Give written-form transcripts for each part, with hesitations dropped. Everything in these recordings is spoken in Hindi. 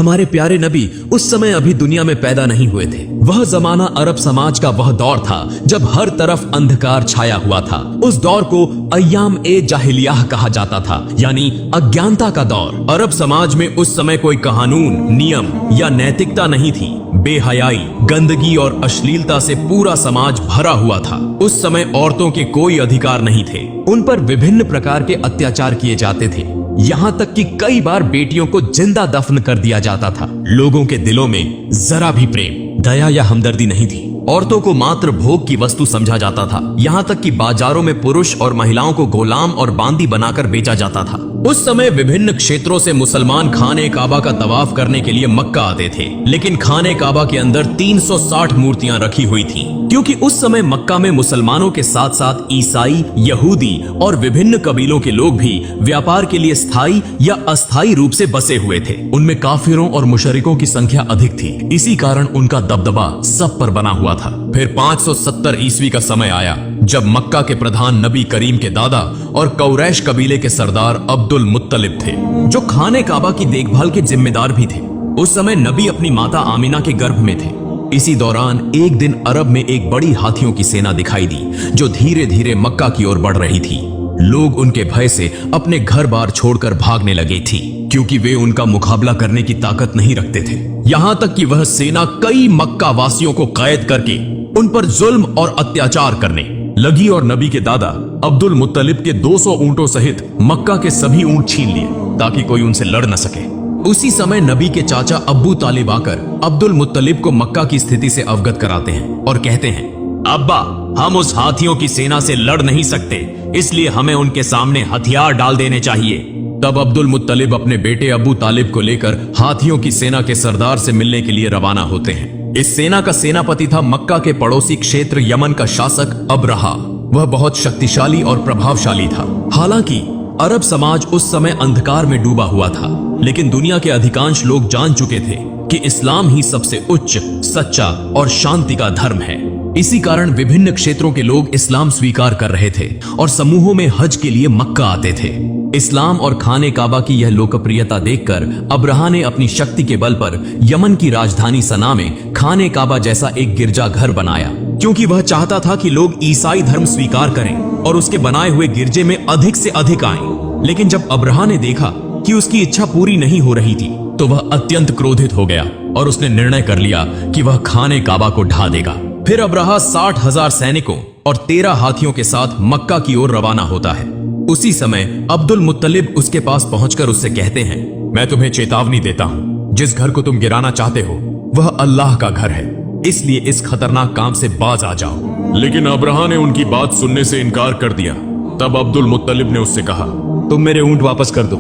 हमारे प्यारे नबी उस समय अभी दुनिया में पैदा नहीं हुए थे। वह जमाना अरब समाज का वह दौर था जब हर तरफ अंधकार छाया हुआ था। उस दौर को अय्याम ए जाहिलियाह कहा जाता था, यानी अज्ञानता का दौर। अरब समाज में उस समय कोई कानून, नियम या नैतिकता नहीं थी। बेहयाई, गंदगी और अश्लीलता से पूरा समाज भरा हुआ था। उस समय औरतों के कोई अधिकार नहीं थे। उन पर विभिन्न प्रकार के अत्याचार किए जाते थे, यहाँ तक कि कई बार बेटियों को जिंदा दफन कर दिया जाता था। लोगों के दिलों में जरा भी प्रेम, दया या हमदर्दी नहीं थी। औरतों को मात्र भोग की वस्तु समझा जाता था। यहाँ तक कि बाजारों में पुरुष और महिलाओं को गुलाम और बांदी बनाकर बेचा जाता था। उस समय विभिन्न क्षेत्रों से मुसलमान खाने काबा का तवाफ करने के लिए मक्का आते थे, लेकिन खाने काबा के अंदर 360 मूर्तियां रखी हुई थीं, क्योंकि उस समय मक्का में मुसलमानों के साथ साथ ईसाई, यहूदी और विभिन्न कबीलों के लोग भी व्यापार के लिए स्थायी या अस्थायी रूप से बसे हुए थे। उनमें काफिरों और मुशरिकों की संख्या अधिक थी, इसी कारण उनका दबदबा सब पर बना हुआ था। फिर 570 ईस्वी का समय आया जब मक्का के प्रधान नबी करीम के दादा और कौरैश कबीले के सरदार अब्दुल मुत्तलिब थे, जो खाने काबा की देखभाल के जिम्मेदार भी थे। उस समय नबी अपनी माता आमिना के गर्भ में थे। इसी दौरान एक दिन अरब में एक बड़ी हाथियों की सेना दिखाई दी, जो धीरे धीरे मक्का की ओर बढ़ रही थी। लोग उनके भय से अपने घर बार छोड़कर भागने लगे थी, क्योंकि वे उनका मुकाबला करने की ताकत नहीं रखते थे। यहाँ तक कि वह सेना कई मक्का वासियों को कैद करके उन पर जुल्म और अत्याचार करने लगी और नबी के दादा अब्दुल मुत्तलिब के 200 ऊंटों सहित मक्का के सभी ऊंट छीन लिए, ताकि कोई उनसे लड़ न सके। उसी समय नबी के चाचा अब्बू तालिब आकर अब्दुल मुत्तलिब को मक्का की स्थिति से अवगत कराते हैं और कहते हैं, अब्बा, हम उस हाथियों की सेना से लड़ नहीं सकते, इसलिए हमें उनके सामने हथियार डाल देने चाहिए। तब अब्दुल मुत्तलिब अपने बेटे अबू तालिब को लेकर हाथियों की सेना के सरदार से मिलने के लिए रवाना होते हैं। इस सेना का सेनापति था मक्का के पड़ोसी क्षेत्र यमन का शासक अबरहा। वह बहुत शक्तिशाली और प्रभावशाली था। हालांकि अरब समाज उस समय अंधकार में डूबा हुआ था, लेकिन दुनिया के अधिकांश लोग जान चुके थे कि इस्लाम ही सबसे उच्च, सच्चा और शांति का धर्म है। इसी कारण विभिन्न क्षेत्रों के लोग इस्लाम स्वीकार कर रहे थे और समूहों में हज के लिए मक्का आते थे। इस्लाम और खाने काबा की यह लोकप्रियता देखकर अब्रहा ने अपनी शक्ति के बल पर यमन की राजधानी सना में खाने काबा जैसा एक गिरजाघर बनाया, क्योंकि वह चाहता था कि लोग ईसाई धर्म स्वीकार करें और उसके बनाए हुए गिरजे में अधिक से अधिक आएं। लेकिन जब अब्रहा ने देखा कि उसकी इच्छा पूरी नहीं हो रही थी, तो वह अत्यंत क्रोधित हो गया और उसने निर्णय कर लिया कि वह खाने काबा को ढा देगा। फिर अब्रहा 60,000 सैनिकों और 13 हाथियों के साथ मक्का की ओर रवाना होता है। उसी समय अब्दुल मुत्तलिब उसके पास पहुंचकर उससे कहते हैं, मैं तुम्हें चेतावनी देता हूं, जिस घर को तुम गिराना चाहते हो वह अल्लाह का घर है, इसलिए इस खतरनाक काम से बाज आ जाओ। लेकिन अब्रहा ने उनकी बात सुनने से इनकार कर दिया। तब अब्दुल मुत्तलिब ने उससे कहा, तुम मेरे ऊंट वापस कर दो।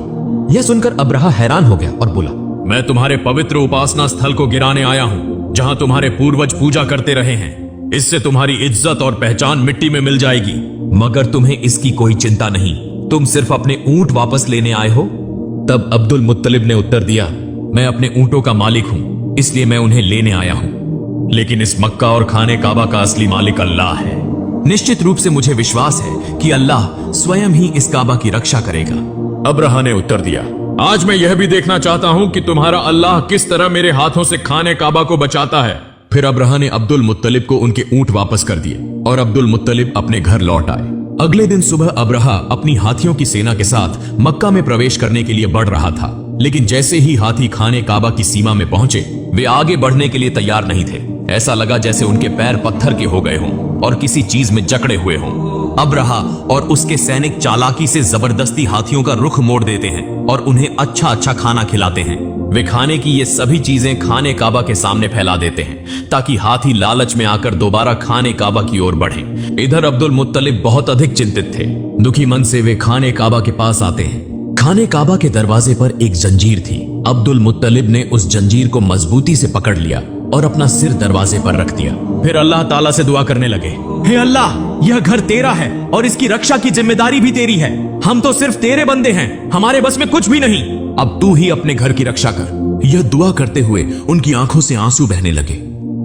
यह सुनकर अब्रहा हैरान हो गया और बोला, मैं तुम्हारे पवित्र उपासना स्थल को गिराने आया हूँ, जहाँ तुम्हारे पूर्वज पूजा करते रहे हैं। इससे तुम्हारी इज्जत और पहचान मिट्टी में मिल जाएगी। मगर तुम्हें इसकी कोई चिंता नहीं, तुम सिर्फ अपने ऊंट वापस लेने आए हो। तब अब्दुल मुत्तलिब ने उत्तर दिया, मैं अपने ऊंटों का मालिक हूँ, इसलिए मैं उन्हें लेने आया हूँ, लेकिन इस मक्का और खाने काबा का असली मालिक अल्लाह है। निश्चित रूप से मुझे विश्वास है कि अल्लाह स्वयं ही इस काबा की रक्षा करेगा। अब्रहा ने उत्तर दिया, आज मैं यह भी देखना चाहता हूँ कि तुम्हारा अल्लाह किस तरह मेरे हाथों से खाने काबा को बचाता है। फिर अब्रहा ने अब्दुल मुत्तलिब को उनके ऊंट वापस कर दिए और अब्दुल मुत्तलिब अपने घर लौट आए। अगले दिन सुबह अब्रहा अपनी हाथियों की सेना के साथ मक्का में प्रवेश करने के लिए बढ़ रहा था, लेकिन जैसे ही हाथी खाने काबा की सीमा में पहुंचे, वे आगे बढ़ने के लिए तैयार नहीं थे। ऐसा लगा जैसे उनके पैर पत्थर के हो गए हों और किसी चीज में जकड़े हुए हों। अब्रहा और उसके सैनिक चालाकी से जबरदस्ती हाथियों का रुख मोड़ देते हैं और उन्हें अच्छा अच्छा खाना खिलाते हैं। वे खाने की ये सभी चीजें खाने काबा के सामने फैला देते हैं, ताकि हाथी लालच में आकर दोबारा खाने काबा की ओर बढ़ें। इधर अब्दुल मुत्तलिब बहुत अधिक चिंतित थे। दुखी मन से वे खाने काबा के पास आते हैं। खाने काबा के दरवाजे पर एक जंजीर थी। अब्दुल मुत्तलिब ने उस जंजीर को मजबूती से पकड़ लिया और अपना सिर दरवाजे पर रख दिया। फिर अल्लाह ताला से दुआ करने लगे, हे अल्लाह, यह घर तेरा है और इसकी रक्षा की जिम्मेदारी भी तेरी है। हम तो सिर्फ तेरे बंदे हैं, हमारे बस में कुछ भी नहीं। अब तू ही अपने घर की रक्षा कर। यह दुआ करते हुए उनकी आंखों से आंसू बहने लगे।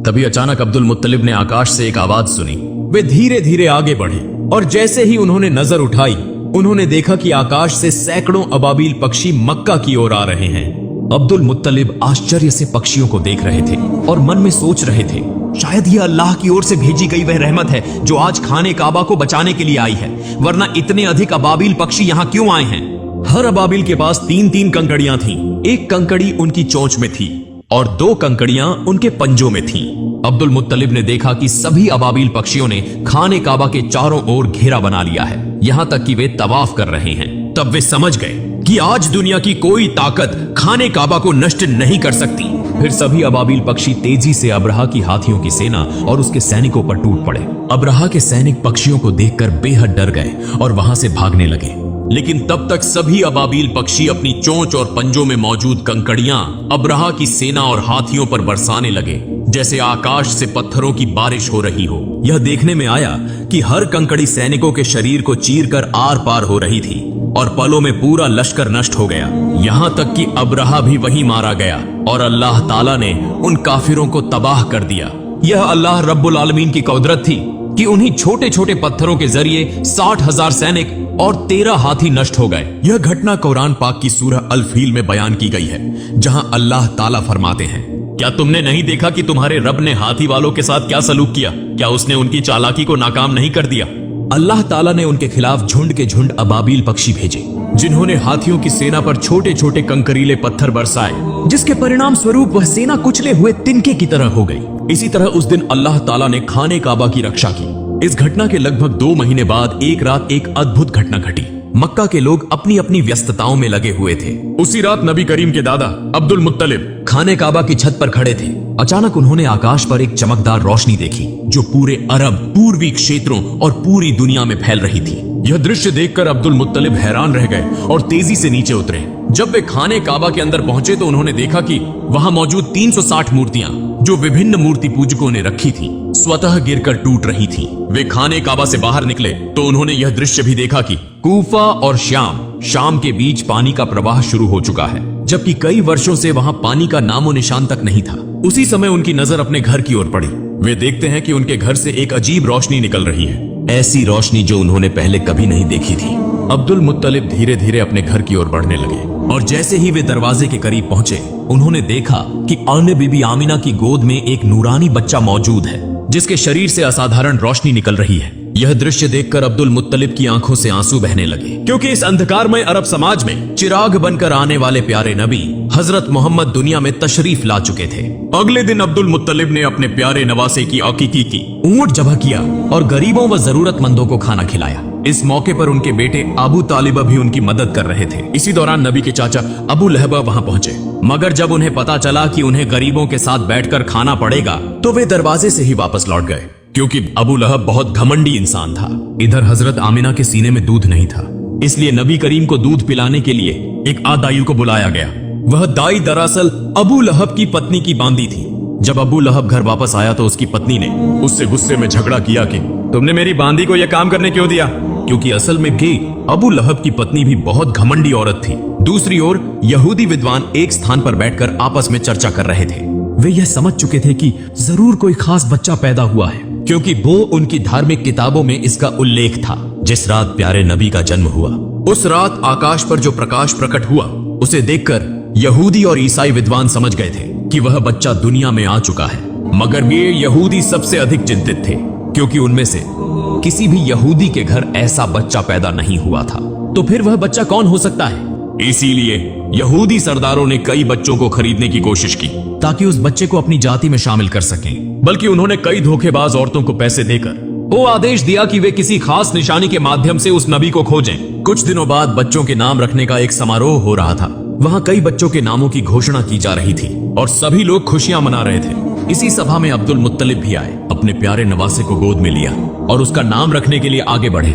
तभी अचानक अब्दुल मुत्तलिब ने आकाश से एक आवाज सुनी। वे धीरे धीरे आगे बढ़े और जैसे ही उन्होंने नजर उठाई, उन्होंने देखा कि आकाश से सैकड़ों अबाबील पक्षी मक्का की ओर आ रहे हैं। अब्दुल मुत्तलिब आश्चर्य से पक्षियों को देख रहे थे और मन में सोच रहे थे, शायद यह अल्लाह की ओर से भेजी गई वह रहमत है जो आज खाने काबा को बचाने के लिए आई है, वरना इतने अधिक अबाबिल पक्षी यहाँ क्यों आए हैं। हर अबाबिल के पास 3-3 कंकड़ियां थीं। एक कंकड़ी उनकी चोंच में थी और 2 कंकड़ियां उनके पंजों में थीं। अब्दुल मुत्तलिब ने देखा कि सभी अबाबिल पक्षियों ने खाने काबा के चारों ओर घेरा बना लिया है, यहाँ तक कि वे तवाफ कर रहे हैं। तब वे समझ गए कि आज दुनिया की कोई ताकत खाने काबा को नष्ट नहीं कर सकती। फिर सभी अबाबिल पक्षी तेजी से अब्रहा की हाथियों की सेना और उसके सैनिकों पर टूट पड़े। अब्रहा के सैनिक पक्षियों को देखकर बेहद डर गए और वहां से भागने लगे, लेकिन तब तक सभी अबाबिल पक्षी अपनी चोंच और पंजों में मौजूद कंकड़ियां अब्रहा की सेना और हाथियों पर बरसाने लगे, जैसे आकाश से पत्थरों की बारिश हो रही हो। यह देखने में आया कि हर कंकड़ी सैनिकों के शरीर को चीरकर आर पार हो रही थी और पलों में पूरा लश्कर नष्ट हो गया। यहाँ तक कि अब्रहा भी वहीं मारा गया और अल्लाह ताला ने उन काफिरों को तबाह कर दिया। यह अल्लाह रब्बुल आलमीन की कुदरत थी कि उन्हीं छोटे छोटे पत्थरों के जरिए 60,000 सैनिक और 13 हाथी नष्ट हो गए। यह घटना कुरान पाक की सूरह अल फील में बयान की गई है, जहां अल्लाह ताला फरमाते हैं, क्या तुमने नहीं देखा कि तुम्हारे रब ने हाथी वालों के साथ क्या सलूक किया? क्या उसने उनकी चालाकी को नाकाम नहीं कर दिया? अल्लाह ताला ने उनके खिलाफ झुंड के झुंड अबाबिल पक्षी भेजे, जिन्होंने हाथियों की सेना पर छोटे छोटे कंकरीले पत्थर बरसाए, जिसके परिणाम स्वरूप वह सेना कुचले हुए तिनके की तरह हो गई। इसी तरह उस दिन अल्लाह ताला ने खाने काबा की रक्षा की। इस घटना के लगभग 2 महीने बाद एक रात एक अद्भुत घटना घटी। मक्का के लोग अपनी अपनी व्यस्तताओं में लगे हुए थे। उसी रात नबी करीम के दादा अब्दुल मुत्तलिब खाने काबा की छत पर खड़े थे। अचानक उन्होंने आकाश पर एक चमकदार रोशनी देखी जो पूरे अरब, पूर्वी क्षेत्रों और पूरी दुनिया में फैल रही थी। यह दृश्य देखकर अब्दुल मुत्तलिब हैरान रह गए और तेजी से नीचे उतरे। जब वे खाने काबा के अंदर पहुंचे तो उन्होंने देखा कि वहां मौजूद 360 मूर्तियां जो विभिन्न मूर्ति पूजकों ने रखी थी, स्वतः गिरकर टूट रही थीं। वे खाने काबा से बाहर निकले तो उन्होंने यह दृश्य भी देखा कि कूफा और शाम के बीच पानी का प्रवाह शुरू हो चुका है, जबकि कई वर्षों से वहां पानी का नामो निशान तक नहीं था। उसी समय उनकी नजर अपने घर की ओर पड़ी। वे देखते हैं कि उनके घर से एक अजीब रोशनी निकल रही है, ऐसी रोशनी जो उन्होंने पहले कभी नहीं देखी थी। अब्दुल मुत्तलिब धीरे धीरे अपने घर की ओर बढ़ने लगे और जैसे ही वे दरवाजे के करीब पहुंचे, उन्होंने देखा कि अन्य बीबी आमिना की गोद में एक नूरानी बच्चा मौजूद है, जिसके शरीर से असाधारण रोशनी निकल रही है। यह दृश्य देखकर अब्दुल मुत्तलिब की आंखों से आंसू बहने लगे, क्योंकि इस अंधकारमय अरब समाज में चिराग बनकर आने वाले प्यारे नबी हजरत मोहम्मद दुनिया में तशरीफ ला चुके थे। अगले दिन अब्दुल मुत्तलिब ने अपने प्यारे नवासे की अकीकी की, ऊंट ज़बह किया और गरीबों व जरूरतमंदों को खाना खिलाया। इस मौके पर उनके बेटे अबू तालिबा भी उनकी मदद कर रहे थे। इसी दौरान नबी के चाचा अबू लहबा वहां पहुंचे, मगर जब उन्हें पता चला कि उन्हें गरीबों के साथ बैठकर खाना पड़ेगा तो वे दरवाजे से ही वापस लौट गए, क्योंकि अबू लहब बहुत घमंडी इंसान था। इधर हजरत आमिना के सीने में दूध नहीं था, इसलिए नबी करीम को दूध पिलाने के लिए एक आदायू को बुलाया गया। वह दाई दरअसल अबू लहब की पत्नी की बांदी थी। जब अबू लहब घर वापस आया तो उसकी पत्नी ने उससे गुस्से में झगड़ा किया कि तुमने मेरी बांदी को यह काम करने क्यों दिया, क्योंकि असल में भी अबू लहब की पत्नी भी बहुत घमंडी औरत थी। दूसरी ओर यहूदी विद्वान एक स्थान पर बैठकर आपस में चर्चा कर रहे थे। वे यह समझ चुके थे कि जरूर कोई खास बच्चा पैदा हुआ है, क्योंकि वो उनकी धार्मिक किताबों में इसका उल्लेख था। जिस रात प्यारे नबी का जन्म हुआ, उस रात आकाश पर जो प्रकाश प्रकट हुआ, उसे देखकर यहूदी और ईसाई विद्वान समझ गए थे कि वह बच्चा दुनिया में आ चुका है। मगर वे यहूदी सबसे अधिक चिंतित थे, क्योंकि उनमें से किसी भी यहूदी के घर ऐसा बच्चा पैदा नहीं हुआ था। तो फिर वह बच्चा कौन हो सकता है? इसीलिए यहूदी सरदारों ने कई बच्चों को खरीदने की कोशिश की ताकि उस बच्चे को अपनी जाति में शामिल कर सकें। बल्कि उन्होंने कई धोखेबाज औरतों को पैसे देकर वो आदेश दिया कि वे किसी खास निशानी के माध्यम से उस नबी को खोजें। कुछ दिनों बाद बच्चों के नाम रखने का एक समारोह हो रहा था। वहां कई बच्चों के नामों की घोषणा की जा रही थी और सभी लोग खुशियां मना रहे थे। इसी सभा में अब्दुल मुत्तलिब भी आए, अपने प्यारे नवासे को गोद में लिया और उसका नाम रखने के लिए आगे बढ़े।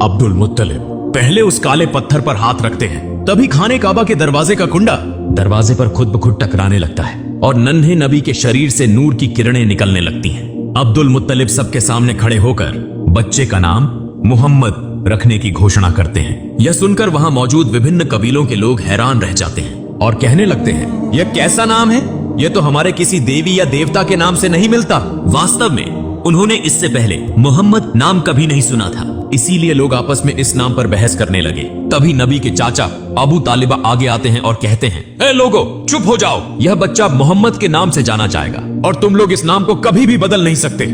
अब्दुल मुत्तलिब पहले उस काले पत्थर पर हाथ रखते हैं, तभी खाने काबा के दरवाजे का कुंडा दरवाजे पर खुद ब खुद टकराने लगता है और नन्हे नबी के शरीर से नूर की किरणें निकलने लगती हैं। अब्दुल मुत्तलिब सबके सामने खड़े होकर बच्चे का नाम मोहम्मद रखने की घोषणा करते हैं। यह सुनकर वहां मौजूद विभिन्न कबीलों के लोग हैरान रह जाते हैं और कहने लगते हैं, यह कैसा नाम है? यह तो हमारे किसी देवी या देवता के नाम से नहीं मिलता। वास्तव में उन्होंने इससे पहले मोहम्मद नाम कभी नहीं सुना था, इसीलिए लोग आपस में इस नाम पर बहस करने लगे। तभी नबी के चाचा अबू तालिबा आगे आते हैं और कहते हैं, ए लोगो, चुप हो जाओ, यह बच्चा मोहम्मद के नाम से जाना जाएगा और तुम लोग इस नाम को कभी भी बदल नहीं सकते।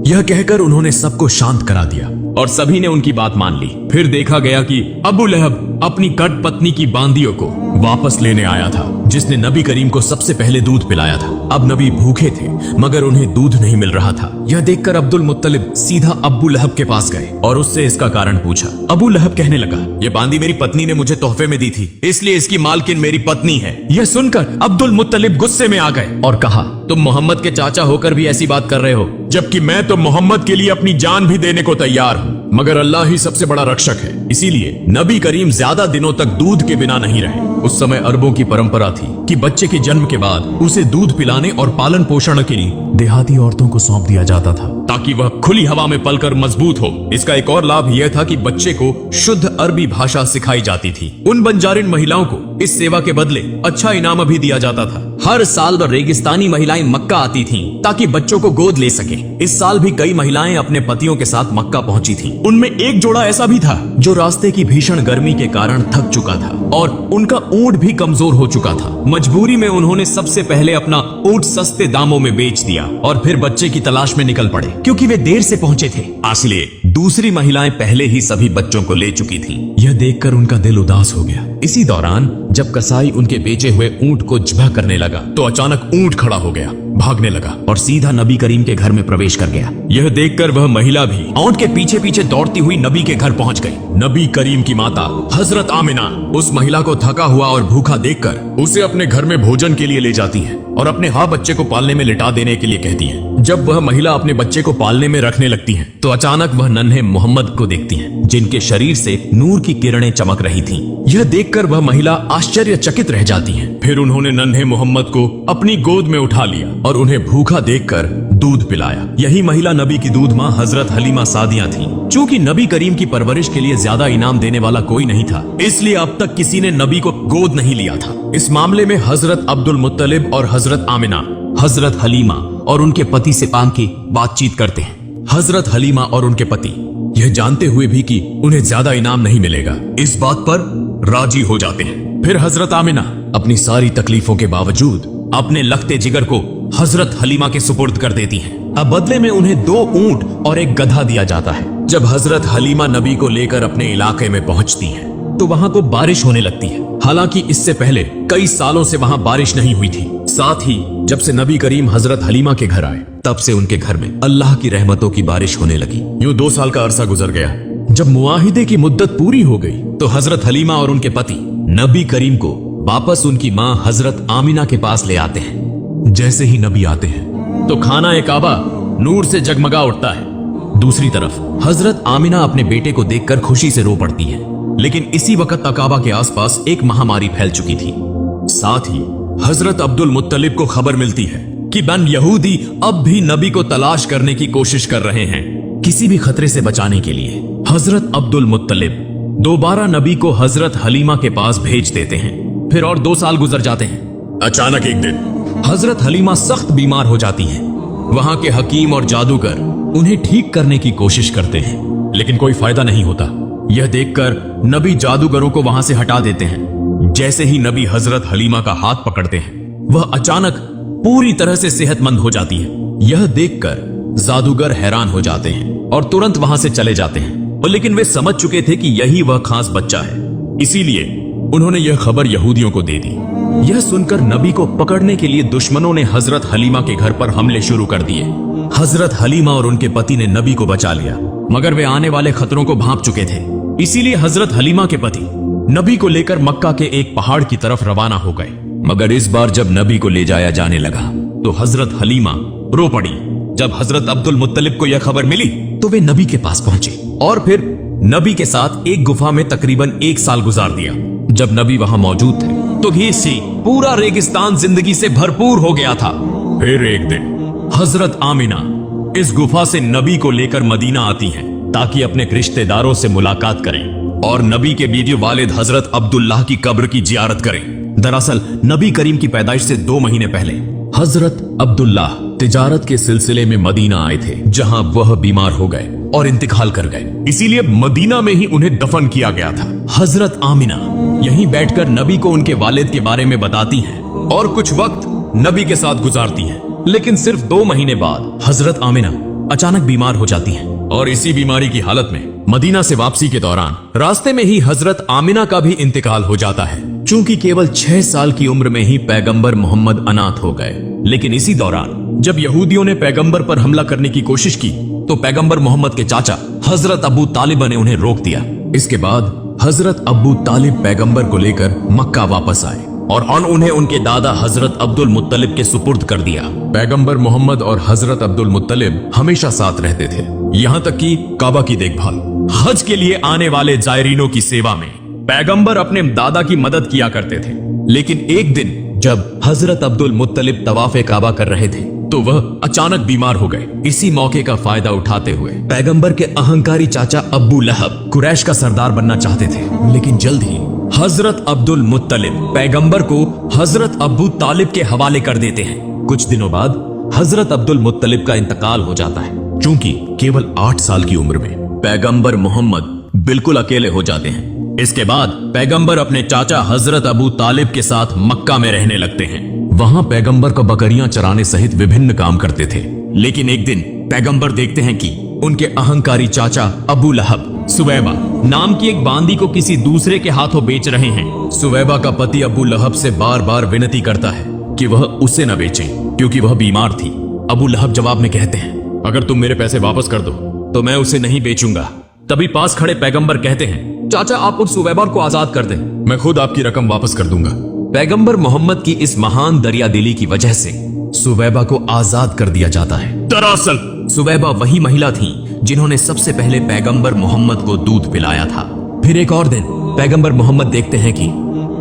यह कहकर उन्होंने सबको शांत करा दिया और सभी ने उनकी बात मान ली। फिर देखा गया कि अबू लहब अपनी कट पत्नी की बांदियों को वापस लेने आया था, जिसने नबी करीम को सबसे पहले दूध पिलाया था। अब नबी भूखे थे मगर उन्हें दूध नहीं मिल रहा था। यह देखकर अब्दुल मुत्तलिब सीधा अबू लहब के पास गए और उससे इसका कारण पूछा। अबू लहब कहने लगा, यह बांदी मेरी पत्नी ने मुझे तोहफे में दी थी, इसलिए इसकी मालकिन मेरी पत्नी है। यह सुनकर अब्दुल मुत्तलिब गुस्से में आ गए और कहा, तुम मोहम्मद के चाचा होकर भी ऐसी बात कर रहे हो, जबकि मैं तो मोहम्मद के लिए अपनी जान भी देने को तैयार हूँ, मगर अल्लाह ही सबसे बड़ा रक्षक है। इसीलिए नबी करीम ज्यादा दिनों तक दूध के बिना नहीं रहे। उस समय अरबों की परंपरा थी कि बच्चे के जन्म के बाद उसे दूध पिलाने और पालन पोषण के लिए देहाती औरतों को सौंप दिया जाता था, ताकि वह खुली हवा में पलकर मजबूत हो। इसका एक और लाभ यह था कि बच्चे को शुद्ध अरबी भाषा सिखाई जाती थी। उन बंजारिन महिलाओं को इस सेवा के बदले अच्छा इनाम भी दिया जाता था। हर साल रेगिस्तानी महिलाएं मक्का आती थीं ताकि बच्चों को गोद ले सके। इस साल भी कई महिलाएं अपने पतियों के साथ मक्का पहुंची थीं। उनमें एक जोड़ा ऐसा भी था जो रास्ते की भीषण गर्मी के कारण थक चुका था और उनका ऊंट भी कमजोर हो चुका था। मजबूरी में उन्होंने सबसे पहले अपना ऊंट सस्ते दामों में बेच दिया और फिर बच्चे की तलाश में निकल पड़े, क्योंकि वे देर से पहुंचे थे। इसलिए दूसरी महिलाएं पहले ही सभी बच्चों को ले चुकी थीं। यह देखकर उनका दिल उदास हो गया। इसी दौरान जब कसाई उनके बेचे हुए ऊंट को ज़िबह करने लगा तो अचानक ऊंट खड़ा हो गया, भागने लगा और सीधा नबी करीम के घर में प्रवेश कर गया। यह देखकर वह महिला भी ऊंट के पीछे पीछे दौड़ती हुई नबी के घर पहुंच गई। नबी करीम की माता हजरत आमिना उस महिला को थका हुआ और भूखा देखकर उसे अपने घर में भोजन के लिए ले जाती है और अपने बच्चे को पालने में लिटा देने के लिए कहती है। जब वह महिला अपने बच्चे को पालने में रखने लगती है तो अचानक वह नन्हे मोहम्मद को देखती है, जिनके शरीर से नूर की किरणें चमक रही थीं। यह देखकर वह महिला आश्चर्यचकित रह जाती है। फिर उन्होंने नन्हे मोहम्मद को अपनी गोद में उठा लिया और उन्हें भूखा देखकर दूध पिलाया। यही महिला नबी की दूध माँ हजरत हलीमा सादिया थी। चूंकि नबी करीम की परवरिश के लिए ज्यादा इनाम देने वाला कोई नहीं था, इसलिए अब तक किसी ने नबी को गोद नहीं लिया था। इस मामले में हजरत अब्दुल मुत्तलिब और हजरत आमिना हजरत हलीमा और उनके पति से पांव की बातचीत करते हैं। हजरत हलीमा और उनके पति यह जानते हुए भी कि उन्हें ज्यादा इनाम नहीं मिलेगा, इस बात पर राजी हो जाते हैं। फिर हजरत आमिना अपनी सारी तकलीफों के बावजूद अपने लखते जिगर को हजरत हलीमा के सुपुर्द कर देती हैं। अब बदले में उन्हें 2 ऊंट और एक गधा दिया जाता है। जब हजरत हलीमा नबी को लेकर अपने इलाके में पहुंचती हैं, तो वहां को बारिश होने लगती है। हालांकि इससे पहले कई सालों से वहां बारिश नहीं हुई थी। साथ ही जब से नबी करीम हजरत हलीमा के घर आए, तब से उनके घर में अल्लाह की रहमतों की बारिश होने लगी। यूं 2 साल का अरसा गुजर गया। जब मुआहिदे की मुद्दत पूरी हो गई तो हजरत हलीमा और उनके पति नबी करीम को वापस उनकी मां हजरत आमिना के पास ले आते हैं। जैसे ही नबी आते हैं तो खाना ए काबा नूर से जगमगा उठता है। दूसरी तरफ हजरत आमिना अपने बेटे को देखकर खुशी से रो पड़ती हैं। लेकिन इसी वक्त काबा के आसपास एक महामारी फैल चुकी थी। साथ ही हजरत अब्दुल मुत्तलिब को खबर मिलती है कि बन यहूदी अब भी नबी को तलाश करने की कोशिश कर रहे हैं। किसी भी खतरे से बचाने के लिए हजरत अब्दुल मुत्तलिब दोबारा नबी को हजरत हलीमा के पास भेज देते हैं। फिर और 2 साल गुजर जाते हैं। अचानक एक दिन हजरत हलीमा सख्त बीमार हो जाती हैं। वहां के हकीम और जादूगर उन्हें ठीक करने की कोशिश करते हैं, लेकिन कोई फायदा नहीं होता। यह देखकर नबी जादूगरों को वहां से हटा देते हैं। जैसे ही नबी हजरत हलीमा का हाथ पकड़ते हैं, वह अचानक पूरी तरह से सेहतमंद हो जाती है। यह देखकर जादूगर हैरान हो जाते हैं और तुरंत वहां से चले जाते हैं। लेकिन वे समझ चुके थे कि यही वह खास बच्चा है, इसीलिए उन्होंने यह खबर यहूदियों को दे दी। यह सुनकर नबी को पकड़ने के लिए दुश्मनों ने हजरत हलीमा के घर पर हमले शुरू कर दिए। हजरत हलीमा और उनके पति ने नबी को बचा लिया, मगर वे आने वाले खतरों को भांप चुके थे। इसीलिए हजरत हलीमा के पति नबी को लेकर मक्का के एक पहाड़ की तरफ रवाना हो गए। मगर इस बार जब नबी को ले जाया जाने लगा तो हजरत हलीमा रो पड़ी। जब हजरत अब्दुल मुत्तलिब को यह खबर मिली तो वे नबी के पास पहुंचे और फिर नबी के साथ एक गुफा में तकरीबन 1 साल गुजार दिया। जब नबी वहां मौजूद थे तो भी पूरा रेगिस्तान जिंदगी से भरपूर हो गया था। फिर एक दिन हजरत आमिना इस गुफा से नबी को लेकर मदीना आती हैं ताकि अपने रिश्तेदारों से मुलाकात करें और नबी के बीवी वालिद हजरत अब्दुल्लाह की कब्र की जियारत करें। दरअसल नबी करीम की पैदाइश से 2 महीने पहले हजरत अब्दुल्लाह तिजारत के सिलसिले में मदीना आए थे, जहां वह बीमार हो गए। और इंतकाल कर गए, इसीलिए मदीना में ही उन्हें दफन किया गया था। हजरत आमिना यहीं बैठकर नबी को उनके वालिद के बारे में बताती हैं और कुछ वक्त नबी के साथ गुजारती हैं। लेकिन सिर्फ 2 महीने बाद हजरत आमिना अचानक बीमार हो जाती हैं और इसी बीमारी की हालत में मदीना से वापसी के दौरान रास्ते में ही हजरत आमिना का भी इंतकाल हो जाता है। चूंकि केवल 6 साल की उम्र में ही पैगंबर मोहम्मद अनाथ हो गए। लेकिन इसी दौरान जब यहूदियों ने पैगंबर पर हमला करने की कोशिश की तो पैगंबर मोहम्मद के चाचा हजरत अबू तालिब ने उन्हें रोक दिया। इसके बाद हजरत अबू तालिब पैगंबर को लेकर मक्का वापस आए और उन्हें उनके दादा हजरत अब्दुल मुत्तलिब के सुपुर्द कर दिया। पैगंबर मोहम्मद और हजरत अब्दुल मुत्तलिब हमेशा साथ रहते थे, यहाँ तक कि काबा की देखभाल, हज के लिए आने वाले जायरीनों की सेवा में पैगंबर अपने दादा की मदद किया करते थे। लेकिन एक दिन जब हजरत अब्दुल मुत्तलिब तवाफ़े काबा कर रहे थे तो वह अचानक बीमार हो गए। इसी मौके का फायदा उठाते हुए पैगंबर के अहंकारी चाचा अब्बू लहब कुरैश का सरदार बनना चाहते थे। लेकिन जल्द ही हजरत अब्दुल मुत्तलिब पैगंबर को हजरत अबू तालिब के हवाले कर देते हैं। कुछ दिनों बाद हजरत अब्दुल मुत्तलिब का इंतकाल हो जाता है। चूंकि केवल 8 साल की उम्र में पैगंबर मोहम्मद बिल्कुल अकेले हो जाते हैं। इसके बाद पैगंबर अपने चाचा हजरत अबू तालिब के साथ मक्का में रहने लगते हैं। वहां पैगंबर को बकरियां चराने सहित विभिन्न काम करते थे। लेकिन एक दिन पैगंबर देखते हैं कि उनके अहंकारी चाचा अबू लहब सुवैबा नाम की एक बांदी को किसी दूसरे के हाथों बेच रहे हैं। सुवैबा का पति अबू लहब से बार बार विनती करता है कि वह उसे न बेचे क्योंकि वह बीमार थी। अबू लहब जवाब में कहते हैं, अगर तुम मेरे पैसे वापस कर दो तो मैं उसे नहीं बेचूंगा। तभी पास खड़े पैगंबर कहते हैं, चाचा आप उस सुवैबा को आजाद कर दें, मैं खुद आपकी रकम वापस कर दूंगा। पैगंबर मोहम्मद की इस महान दरियादिली की वजह से सुवैबा को आजाद कर दिया जाता है। दरअसल सुवैबा वही महिला थी जिन्होंने सबसे पहले पैगंबर मोहम्मद को दूध पिलाया था। फिर एक और दिन पैगंबर मोहम्मद देखते हैं कि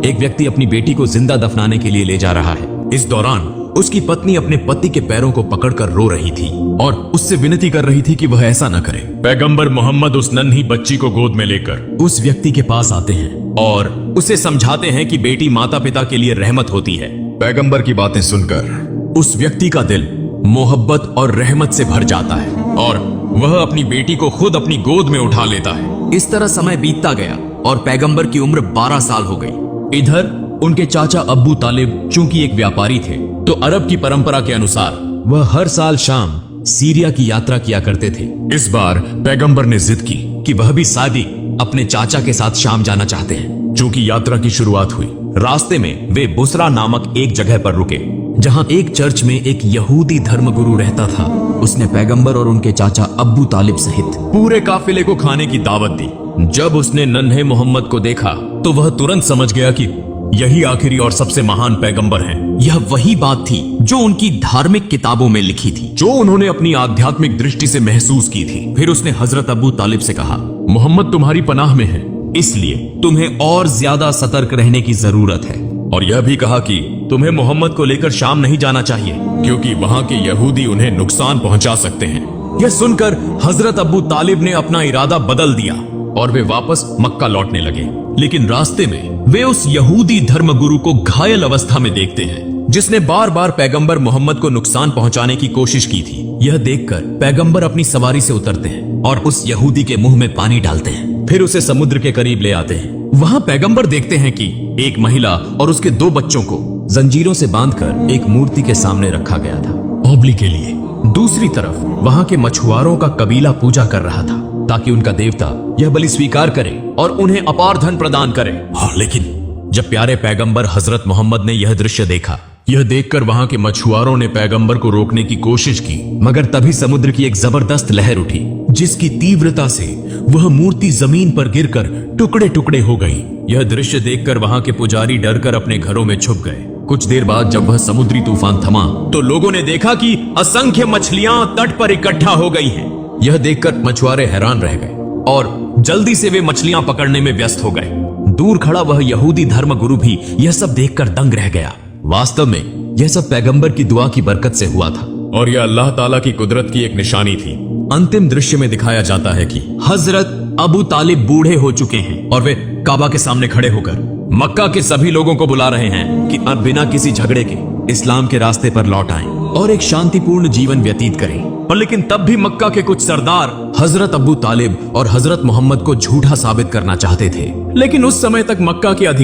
एक व्यक्ति अपनी बेटी को जिंदा दफनाने के लिए ले जा रहा है। इस दौरान उसकी पत्नी अपने पति के पैरों को पकड़कर रो रही थी और उससे विनती कर रही थी कि वह ऐसा न करे। पैगंबर मोहम्मद उस नन्ही बच्ची को गोद में लेकर उस व्यक्ति के पास आते हैं और उसे समझाते हैं कि बेटी माता पिता के लिए रहमत होती है। पैगंबर की बातें सुनकर उस व्यक्ति का दिल मोहब्बत और रहमत से भर जाता है और वह अपनी बेटी को खुद अपनी गोद में उठा लेता है। इस तरह समय बीतता गया और पैगंबर की उम्र 12 साल हो गई। इधर उनके चाचा अब्बू तालिब चूंकि एक व्यापारी थे तो अरब की परंपरा के अनुसार वह हर साल शाम सीरिया की यात्रा किया करते थे। इस बार पैगंबर ने जिद की कि वह भी सादी अपने चाचा के साथ शाम जाना चाहते हैं। चूंकि यात्रा की शुरुआत हुई, रास्ते में वे बुसरा नामक एक जगह पर रुके जहां एक चर्च में एक यहूदी धर्मगुरु रहता था। उसने पैगंबर और उनके चाचा अब्बू तालिब सहित पूरे काफिले को खाने की दावत दी। जब उसने नन्हे मोहम्मद को देखा तो वह तुरंत समझ गया कि यही आखिरी और सबसे महान पैगंबर हैं। यह वही बात थी जो उनकी धार्मिक किताबों में लिखी थी, जो उन्होंने अपनी आध्यात्मिक दृष्टि से महसूस की थी। फिर उसने हजरत अबू तालिब से कहा, मोहम्मद तुम्हारी पनाह में है, इसलिए तुम्हें और ज्यादा सतर्क रहने की जरूरत है। और यह भी कहा कि तुम्हें मोहम्मद को लेकर शाम नहीं जाना चाहिए क्योंकि वहां के यहूदी उन्हें नुकसान पहुंचा सकते हैं। यह सुनकर हजरत अबू तालिब ने अपना इरादा बदल दिया और वे वापस मक्का लौटने लगे। लेकिन रास्ते में वे उस यहूदी धर्मगुरु को घायल अवस्था में देखते हैं जिसने बार बार पैगंबर मोहम्मद को नुकसान पहुंचाने की कोशिश की थी। यह देखकर पैगंबर अपनी सवारी से उतरते हैं और उस यहूदी के मुंह में पानी डालते हैं। फिर उसे समुद्र के करीब ले आते हैं। वहां पैगंबर देखते हैं कि एक महिला और उसके 2 बच्चों को जंजीरों से बांधकर एक मूर्ति के सामने रखा गया था ओबली के लिए। दूसरी तरफ वहां के मछुआरों का कबीला पूजा कर रहा था ताकि उनका देवता यह बलि स्वीकार करे और उन्हें अपार धन प्रदान करे। लेकिन जब प्यारे पैगंबर हजरत मोहम्मद ने यह दृश्य देखा, यह देखकर वहां के मछुआरों ने पैगंबर को रोकने की कोशिश की, मगर तभी समुद्र की एक जबरदस्त लहर उठी जिसकी तीव्रता से वह मूर्ति जमीन पर गिरकर टुकड़े टुकड़े हो गई। यह दृश्य देखकर वहां के पुजारी डरकर अपने घरों में छुप गए। कुछ देर बाद जब वह समुद्री तूफान थमा तो लोगों ने देखा कि असंख्य मछलियां तट पर इकट्ठा हो गई हैं। यह देखकर मछुआरे हैरान रह गए और जल्दी से वे मछलियां पकड़ने में व्यस्त हो गए। दूर खड़ा वह यहूदी धर्मगुरु भी यह सब देखकर दंग रह गया। वास्तव में यह सब पैगंबर की दुआ की बरकत से हुआ था और यह अल्लाह ताला की कुदरत की एक निशानी थी। अंतिम दृश्य में दिखाया जाता है कि हजरत अबू तालिब बूढ़े हो चुके हैं और वे काबा के सामने खड़े होकर मक्का के सभी लोगों को बुला रहे हैं कि अब बिना किसी झगड़े के इस्लाम के रास्ते पर लौट आएं और एक शांतिपूर्ण जीवन व्यतीत करें। और लेकिन तब भी मक्का के कुछ सरदार हजरत अबू तालिब और हजरत मोहम्मद को झूठा साबित करना चाहते थे। लेकिन उस समय तक मक्का के अधिकारी